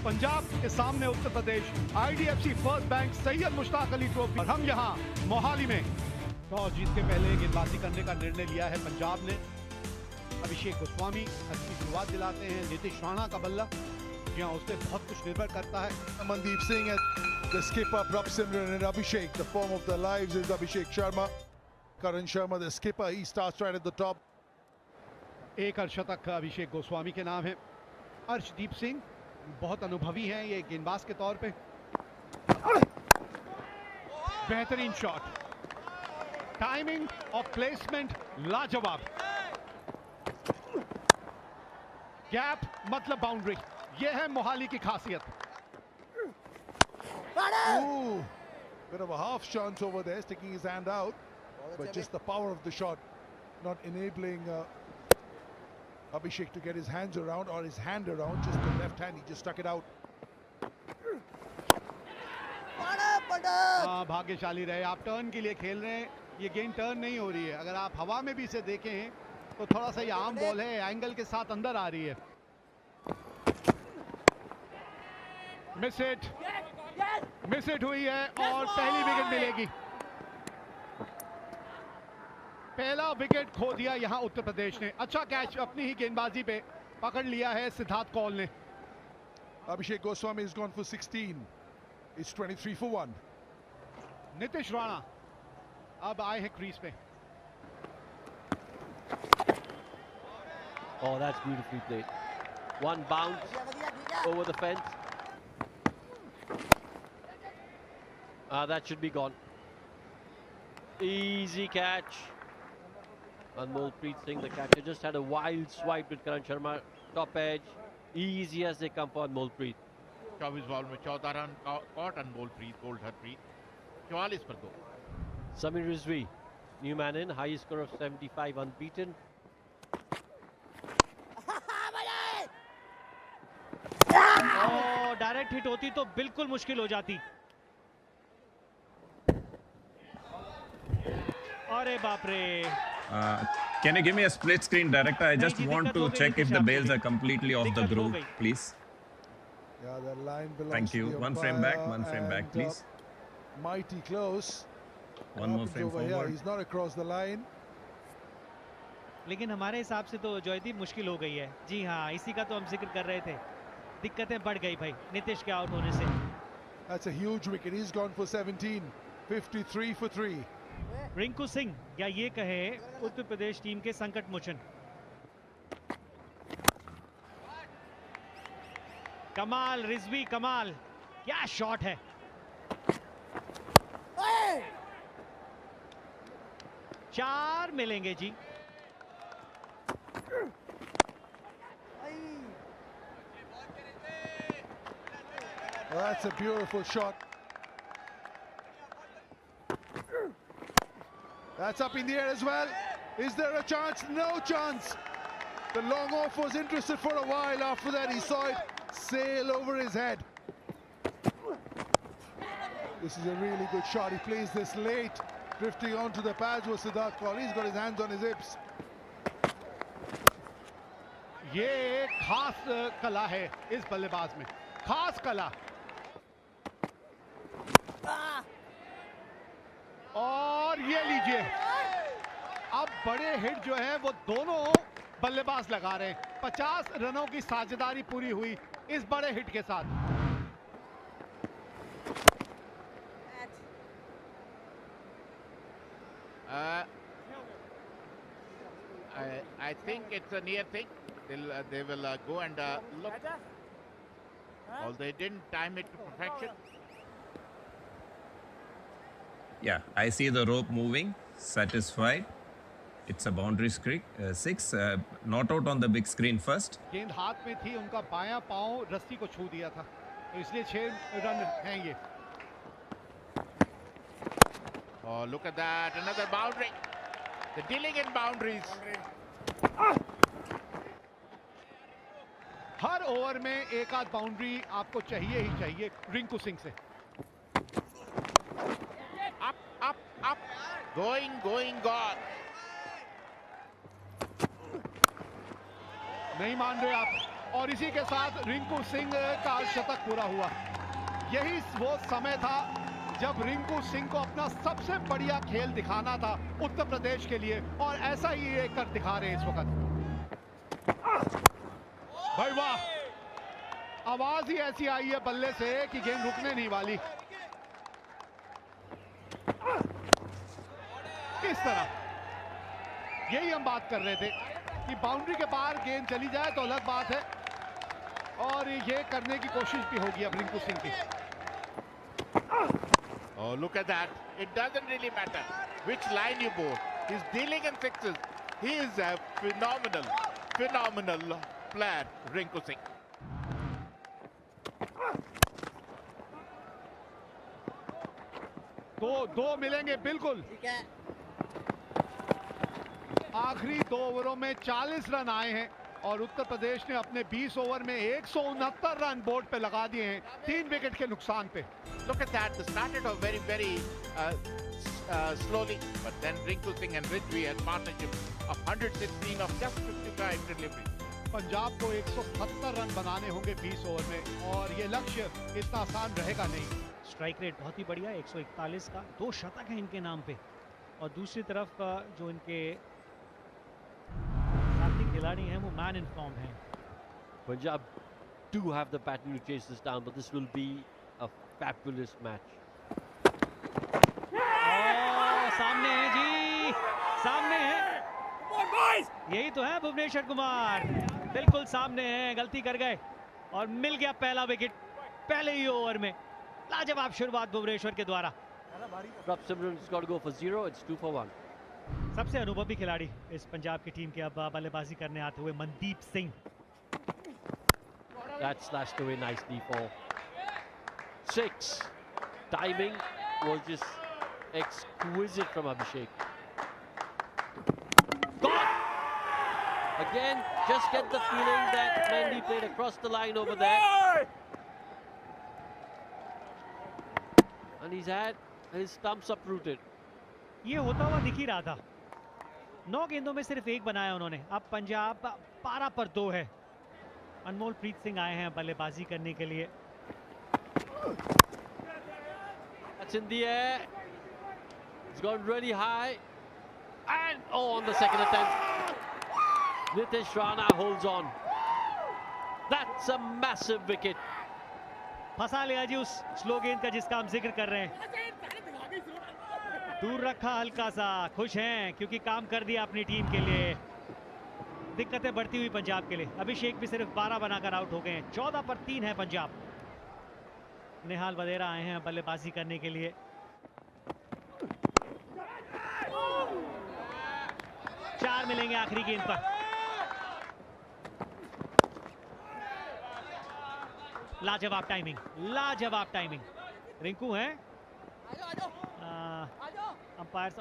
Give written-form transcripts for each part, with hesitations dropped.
पंजाब के सामने Uttar Pradesh, IDFC first bank Syed Mushtaq Ali trophy. और हम यहाँ मोहाली में टॉस जीत के पहले गेंदबाजी करने का निर्णय लिया है पंजाब ने। अभिषेक गोस्वामी अच्छी शुरुआत दिलाते हैं। नीतीश राणा का बल्ला, जहाँ उससे बहुत कुछ निर्भर करता है। Mandeep Singh and the skipper Prabh Simran and Abhishek. The form of their lives is Abhishek Sharma. Karan Sharma, the skipper, he starts right at the top. एक अर्धशतक अभिषेक गोस्वामी के नाम है। अर्शदीप सिंह बहुत अनुभवी हैं ये गेंदबाज के तौर पे। बेहतरीन शॉट, टाइमिंग और प्लेसमेंट लाजवाब। गैप मतलब बाउंड्री, ये है मोहाली की खासियत। Ooh, bit of a half chance over there, sticking his hand out, but just the power of the shot not enabling Abhishek to get his hands around, or his hand around, just the left hand, he just stuck it out. भाग्यशाली रहे, आप turn के लिए खेल रहे हैं, ये गेंद टर्न नहीं हो रही है। अगर आप हवा में भी इसे देखें तो थोड़ा सा ये आम बॉल है, एंगल के साथ अंदर आ रही है। मिस हिट हुई है और पहली विकेट मिलेगी। पहला विकेट खो दिया यहां उत्तर प्रदेश ने। अच्छा कैच अपनी ही गेंदबाजी पे पकड़ लिया है सिद्धार्थ कौल ने। Abhishek Goswami has gone for 16. It's 23 for 1. Nitish Rana अब आए हैं क्रीज पे। Oh, that's beautifully played. One bounce over the fence. That should be gone. Easy catch. Anmolpreet Singh, the catcher, just had a wild swipe with Karan Sharma. Top edge. Easy as they come for Anmolpreet. 24 ball में 14 run caught Anmolpreet, bowled Harpreet, 44 पर 2। Samir Rizvi, new man in, highest score of 75, unbeaten. Direct hit होती तो बिल्कुल मुश्किल हो जाती। अरे बाप रे। Can you give me a split screen, director? I just want to check if the bails are completely off the groove, please. Yeah, the line belongs Thank you. to the One frame back, umpire, one frame back, and, please. Mighty close. One more frame over here. forward. He's not across the line. लेकिन हमारे हिसाब से तो जॉयदीप मुश्किल हो गई है। जी हाँ, इसी का तो हम जिक्र कर रहे थे। दिक्कतें बढ़ गई भाई नीतीश के आउट होने से। That's a huge wicket. He's gone for 17. 53 for 3. Rinku Singh, या ये कहे उत्तर प्रदेश टीम के संकट मोचन। कमाल रिजवी, कमाल, क्या शॉट है। चार मिलेंगे जी। Well, that's a beautiful shot. That's up in the air as well. Is there a chance? No chance. The long off was interested for a while. After that, he saw it sail over his head. This is a really good shot. He plays this late, drifting onto the pads with Siddharth Kaul. He's got his hands on his hips. ये एक खास कला है इस बल्लेबाज में, खास कला। और ये लीजिए, अब बड़े हिट जो है वो दोनों बल्लेबाज लगा रहे हैं। 50 रनों की साझेदारी पूरी हुई इस बड़े हिट के साथ। I think it's a near thing. They will go and look. Although they didn't time it to perfection. Yeah, I see the rope moving. Satisfied. It's a boundary six. Not out on the big screen first. गेंद हाथ में थी, उनका बायां पांव रस्सी को छू दिया था, तो इसलिए 6 रन हैं ये। Oh, look at that! Another boundary. The dealing in boundaries. Her over में एक आध बाउंड्री आपको चाहिए ही चाहिए रिंकू सिंह से। Up. Going, gone. नहीं मान रहे आप, और इसी के साथ रिंकू सिंह का शतक पूरा हुआ। यही वो समय था जब रिंकू सिंह को अपना सबसे बढ़िया खेल दिखाना था उत्तर प्रदेश के लिए, और ऐसा ही ये कर दिखा रहे हैं इस वक्त। भाई वाह, आवाज ही ऐसी आई है बल्ले से कि गेंद रुकने नहीं वाली। इस तरह यही हम बात कर रहे थे कि बाउंड्री के पार गेंद चली जाए तो अलग बात है, और ये करने की कोशिश भी होगी अब रिंकू सिंह की। Oh, look at that. It doesn't really matter which line you bowl. He's dealing in sixes. He is a phenomenal player, Rinku Singh. दो मिलेंगे बिल्कुल। आखिरी 2 ओवरों में 40 रन आए हैं और उत्तर प्रदेश ने अपने 20 ओवर में 169 रन बोर्ड पे लगा दिए हैं 3 विकेट के नुकसान पे। Look at that. They started off very slowly, but then Rinku Singh and Ridgway had partnership of 116 of just 55 delivery. Punjab को 170 रन बनाने होंगे 20 ओवर में, और ये लक्ष्य इतना आसान रहेगा नहीं। स्ट्राइक रेट बहुत ही बढ़िया 141 का, 2 शतक है इनके नाम पे। और दूसरी तरफ जो इनके साथी खिलाड़ी हैं वो मैन इन फॉर्म हैं। Punjab do have the pattern to chase this down, but this will be a fabulous match. सामने है जी, सामने है, यही तो है भुवनेश्वर कुमार, बिल्कुल सामने है, गलती कर गए और मिल गया पहला विकेट पहले ही ओवर में। लाजवाब शुरुआत भुवनेश्वर के द्वारा। Prab Simran's got to go for 0. It's 2 for 1. सबसे अनुभवी खिलाड़ी इस पंजाब की टीम के अब बल्लेबाजी करने आते हुए Mandeep Singh. That slashed away nicely for 6. Timing was just exquisite from Abhishek. Gone! Again, just get the feeling that Mendy played across the line over there. And he's had his stumps uprooted. ये होता हुआ दिख ही रहा था। 9 गेंदों में सिर्फ 1 बनाया उन्होंने। अब पंजाब 12 पर 2 है। अनमोल प्रीत सिंह आए हैं बल्लेबाजी करने के लिए। That's in the air. It's gone really high. And on the second attempt, Nitish Rana holds on. That's a massive wicket. फंसा लिया जी उस स्लो गेंद का जिसका हम जिक्र कर रहे हैं। दूर रखा हल्का सा, खुश हैं क्योंकि काम कर दिया अपनी टीम के लिए। दिक्कतें बढ़ती हुई पंजाब के लिए। अभिषेक भी सिर्फ 12 बनाकर आउट हो गए हैं। 14 पर 3 है पंजाब। निहाल वधेरा आए हैं बल्लेबाजी करने के लिए। चार मिलेंगे आखिरी गेंद पर। लाजवाब टाइमिंग, लाजवाब टाइमिंग। रिंकू हैं अंपायर।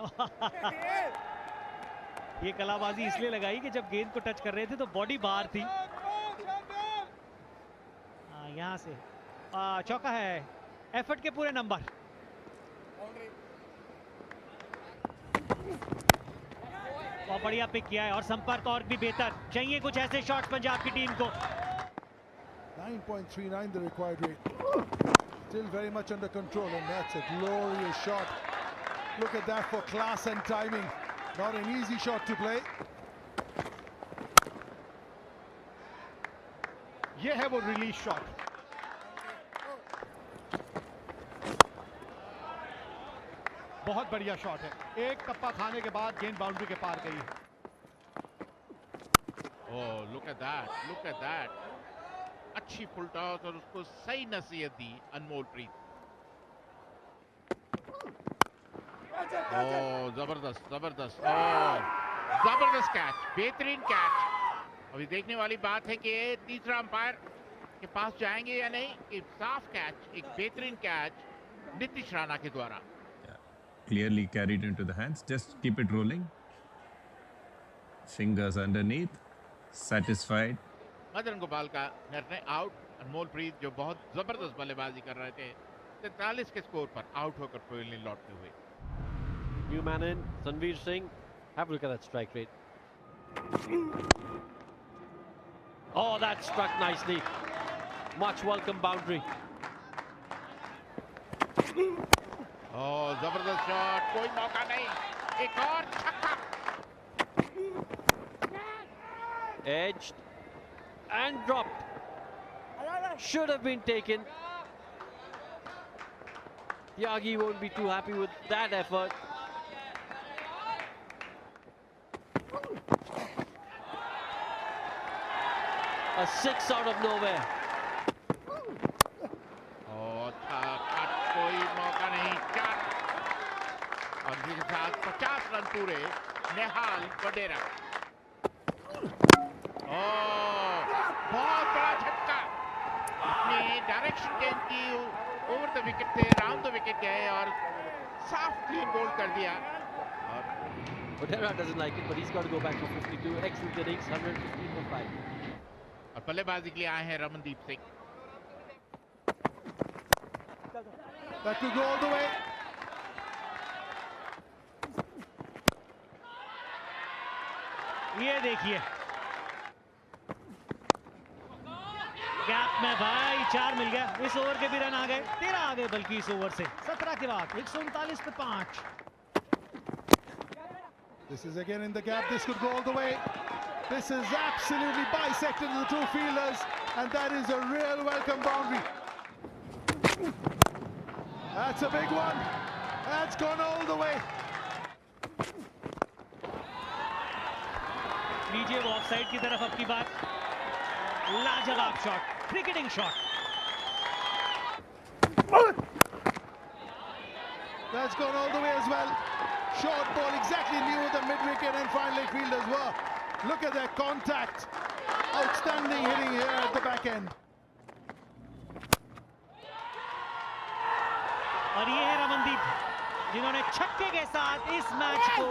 ये कलाबाजी इसलिए लगाई कि जब गेंद को टच कर रहे थे तो बॉडी बाहर थी। यहां से चौका है। एफर्ट के पूरे नंबर। बहुत बढ़िया पिक किया है और संपर्क और भी बेहतर। चाहिए कुछ ऐसे शॉट्स पंजाब की टीम को। 9.39 the required rate. Still very much under control, and that's a glorious shot. Look at that for class and timing. Not an easy shot to play. ये है वो रिलीज शॉट। बहुत बढ़िया शॉट है। एक टप्पा खाने के बाद गेंद बाउंड्री के पार गई। Oh, look at that. Look at that. अच्छी फुल टॉस और उसको सही नसीहत दी अनमोल प्रीत। ओह जबरदस्त जबरदस्त, जबरदस्त कैच, बेहतरीन कैच। अभी देखने वाली बात है कि तीसरा अंपायर के पास जाएंगे या नहीं। एक साफ कैच, एक बेहतरीन कैच नीतीश राणा के द्वारा। Clearly carried into the hands. Just keep it rolling. Fingers underneath. Satisfied. Madan Gopal का निर्णय आउट। अनमोल प्रीत जो बहुत जबरदस्त बल्लेबाजी कर रहे थे 43 के स्कोर पर आउट होकर पवेलियन लौटते हुए। New man in, Tanveer Singh. Have a look at that strike rate. Oh, that struck nicely. Much welcome boundary. Oh, जबरदस्त शॉट, कोई मौका नहीं, एक और छक्का. Edged and dropped. Should have been taken. Tyagi won't be too happy with that effort. A 6 out of nowhere. और कोई मौका नहीं, 4 और इसके साथ 50 रन पूरे. नेहाल वडेरा. बहुत बड़ा झटका. अपने डायरेक्शन चेंज की, ओवर द विकेट थे, राउंड द विकेट गए और साफ क्लीन बोल्ड कर दिया. Vadera doesn't like it, but he's got to go back for 52. Excellent innings, 115 for 5. और बल्लेबाजी के लिए आए हैं Ramandeep Singh. That could go all the way. ये देखिए गैप में भाई 4 मिल गया. इस ओवर के भी रन आ गए, 13 आ गए बल्कि इस ओवर से. 17 के बाद 139 पे 5. This is again in the gap. This could go all the way. This is absolutely bisected to the two fielders, and that is a real welcome boundary. That's a big one. That's gone all the way. लीजिए वो offside की तरफ अब की बात. लाजवाब shot, cricketing shot. That's gone all the way as well. Short ball exactly knew the mid-wicket and fine leg fielders were. Look at that contact. Outstanding hitting here at the back end. और ये है रमनदीप जिन्होंने छक्के के साथ इस match को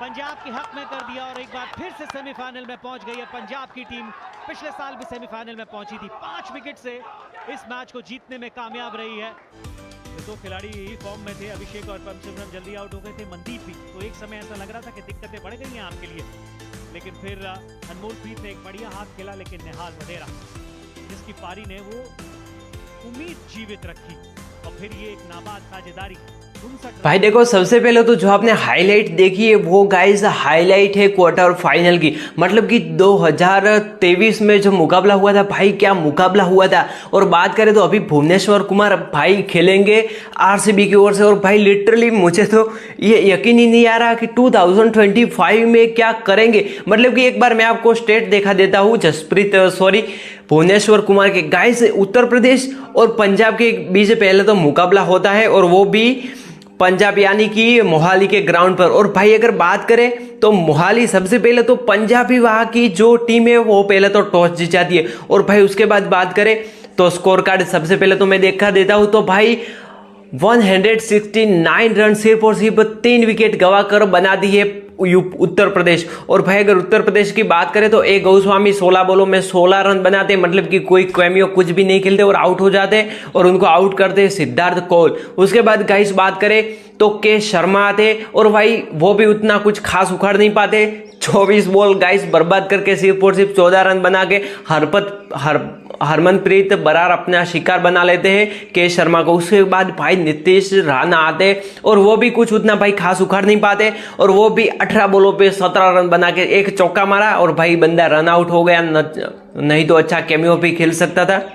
पंजाब के हक में कर दिया और एक बार फिर से सेमीफाइनल में पहुंच गई है पंजाब की टीम. पिछले साल भी सेमीफाइनल में पहुंची थी. 5 विकेट से इस मैच को जीतने में कामयाब रही है. ये दो खिलाड़ी फॉर्म में थे, अभिषेक और परमशिवरम जल्दी आउट हो गए थे. मनदीप भी तो एक समय ऐसा लग रहा था कि दिक्कतें बढ़ गई हैं आपके लिए, लेकिन फिर अनमोलप्रीत ने एक बढ़िया हाथ खेला. लेकिन नेहाल वडेरा जिसकी पारी ने वो उम्मीद जीवित रखी और फिर ये एक नाबाद साझेदारी. भाई देखो, सबसे पहले तो जो आपने हाईलाइट देखी है वो गाइस हाईलाइट है क्वार्टर फाइनल की. मतलब कि 2023 में जो मुकाबला हुआ था भाई, क्या मुकाबला हुआ था. और बात करें तो अभी भुवनेश्वर कुमार भाई खेलेंगे आरसीबी की ओर से. और भाई लिटरली मुझे तो ये यकीन ही नहीं आ रहा कि 2025 में क्या करेंगे. मतलब कि एक बार मैं आपको स्टेट देखा देता हूँ भुवनेश्वर कुमार के. गाइस उत्तर प्रदेश और पंजाब के बीच पहले तो मुकाबला होता है और वो भी पंजाब यानी कि मोहाली के ग्राउंड पर. और भाई अगर बात करें तो मोहाली सबसे पहले तो पंजाबी वहां की जो टीम है वो पहले तो टॉस जीत जाती है. और भाई उसके बाद बात करें तो स्कोर कार्ड सबसे पहले तो मैं देखा देता हूं तो भाई 169 रन सिर्फ और सिर्फ 3 विकेट गंवाकर बना दी है उत्तर प्रदेश. और भाई अगर उत्तर प्रदेश की बात करें तो ए गोस्वामी 16 बॉलों में 16 रन बनाते, मतलब कि कोई कैमियो कुछ भी नहीं खेलते और आउट हो जाते और उनको आउट करते सिद्धार्थ कौल. उसके बाद गाइस बात करें तो के शर्मा आते और भाई वो भी उतना कुछ खास उखाड़ नहीं पाते. 24 बॉल गाइस बर्बाद करके सिर्फ और सिर्फ 14 रन बना के हरमनप्रीत बरार अपना शिकार बना लेते हैं के शर्मा को. उसके बाद भाई नीतीश राणा आते और वो भी कुछ उतना भाई खास उखाड़ नहीं पाते और वो भी 18 बॉलों पे 17 रन बना के एक चौका मारा और भाई बंदा रन आउट हो गया. नहीं तो अच्छा कैमियो भी खेल सकता था.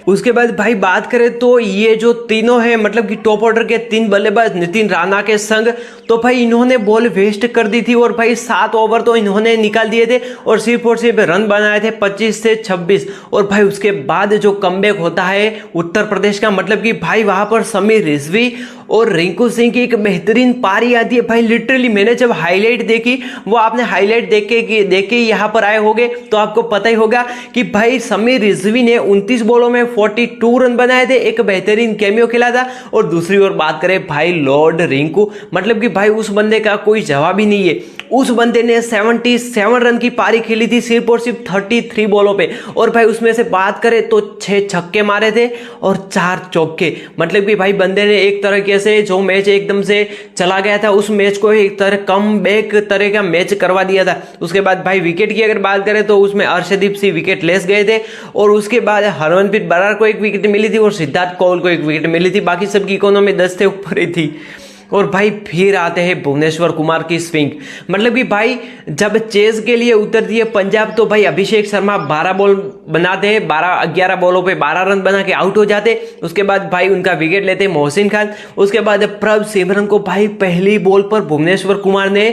उसके बाद भाई बात करें तो ये जो तीनों हैं, मतलब कि टॉप ऑर्डर के 3 बल्लेबाज नितिन राणा के संग, तो भाई इन्होंने बॉल वेस्ट कर दी थी और भाई 7 ओवर तो इन्होंने निकाल दिए थे और सिर्फ रन बनाए थे 25 से 26. और भाई उसके बाद जो कमबैक होता है उत्तर प्रदेश का, मतलब कि भाई वहां पर समीर रिजवी और रिंकू सिंह की एक बेहतरीन पारी आती है. भाई लिटरली मैंने जब हाईलाइट देखी, वो आपने हाईलाइट देख के यहाँ पर आए होंगे तो आपको पता ही होगा कि भाई समीर रिजवी ने 29 बॉलों में 42 रन बनाए थे, एक बेहतरीन कैमियो खेला था. और दूसरी ओर बात करें भाई लॉर्ड रिंकू, मतलब कि भाई उस बंदे का कोई जवाब ही नहीं है। उस बंदे ने 77 रन की पारी खेली थी सिर्फ और सिर्फ 33 बॉलों पे, और भाई उसमें से बात करें तो 6 छक्के मारे थे और 4 चौके। मतलब कि भाई बंदे ने एक तरीके से जो मैच एकदम से चला गया था उस मैच को एक तरह कम बैक तरह का मैच करवा दिया था। उसके बाद भाई विकेट की अगर बात करें तो उसमें अर्शदीप सिंह विकेट लेस गए थे, और उसके बाद हरमनप्रीत बरार को एक विकेट मिली थी और सिद्धार्थ कौल को एक विकेट मिली थी। बाकी सबकी इकोनॉमी 10 से ऊपर ही थी। और भाई फिर आते हैं भुवनेश्वर कुमार की स्विंग। मतलब कि भाई जब चेज के लिए उतरती है पंजाब तो भाई अभिषेक शर्मा 12 बॉल बनाते हैं, 11 बॉलों पे 12 रन बना के आउट हो जाते। उसके बाद भाई उनका विकेट लेते हैं मोहसिन खान। उसके बाद प्रभ सिमरन को भाई पहली बॉल पर भुवनेश्वर कुमार ने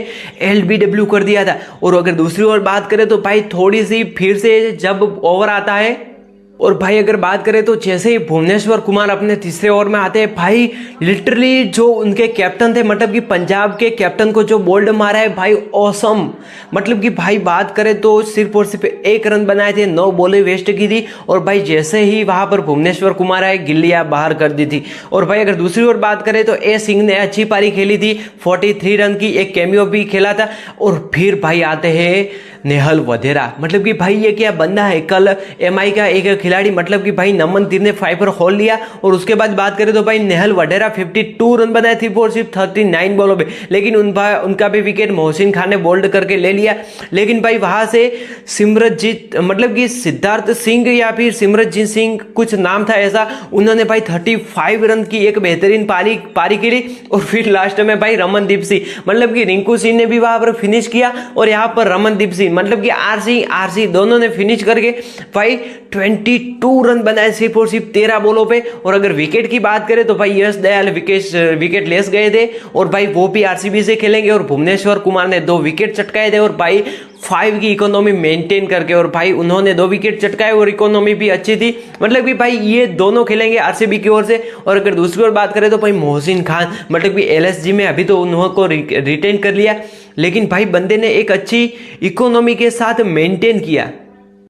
LBW कर दिया था। और अगर दूसरी ओर बात करें तो भाई थोड़ी सी फिर से जब ओवर आता है, और भाई अगर बात करें तो जैसे ही भुवनेश्वर कुमार अपने तीसरे ओवर में आते हैं भाई लिटरली जो उनके कैप्टन थे, मतलब कि पंजाब के कैप्टन को जो बोल्ड मारा है भाई ऑसम। मतलब कि भाई बात करें तो सिर्फ और सिर्फ 1 रन बनाए थे, 9 बॉलें वेस्ट की थी। और भाई जैसे ही वहां पर भुवनेश्वर कुमार आए गिल्लियां बाहर कर दी थी। और भाई अगर दूसरी ओर बात करें तो ए सिंह ने अच्छी पारी खेली थी, 43 रन की, एक कैमियो भी खेला था। और फिर भाई आते हैं नेहल वधेरा। मतलब कि भाई ये क्या बंदा है, कल MI का एक खिलाड़ी, मतलब कि भाई नमन तीर ने 5 पर होल लिया। और उसके बाद बात करें तो भाई नेहल वधेरा 52 रन बनाए थे और सिर्फ 39 बॉलों पे, लेकिन उनका भी विकेट मोहसिन खान ने बोल्ड करके ले लिया। लेकिन भाई वहां से सिमरनजीत, मतलब कि सिद्धार्थ सिंह या फिर सिमरनजीत सिंह कुछ नाम था ऐसा, उन्होंने भाई 35 रन की एक बेहतरीन पारी खेली। और फिर लास्ट में भाई रमनदीप सिंह, मतलब कि रिंकू सिंह ने भी वहां पर फिनिश किया और यहाँ पर रमनदीप सिंह, मतलब कि आरसी दोनों ने फिनिश करके भाई 22 रन बनाए सिर्फ और सिर्फ 13 बॉलों पे। और अगर विकेट की बात करें तो भाई यश दयाल विकेट लेस गए थे और भाई वो भी RCB से खेलेंगे। और भुवनेश्वर कुमार ने 2 विकेट चटकाए थे और भाई 5 की इकोनॉमी मेंटेन करके, और भाई उन्होंने 2 विकेट चटकाए और इकोनॉमी भी अच्छी थी। मतलब कि भाई ये दोनों खेलेंगे RCB की ओर से। और अगर दूसरी ओर बात करें तो भाई मोहसिन खान, मतलब कि LSG में अभी तो उन्होंने रिटेन कर लिया, लेकिन भाई बंदे ने एक अच्छी इकोनॉमी के साथ मेंटेन किया।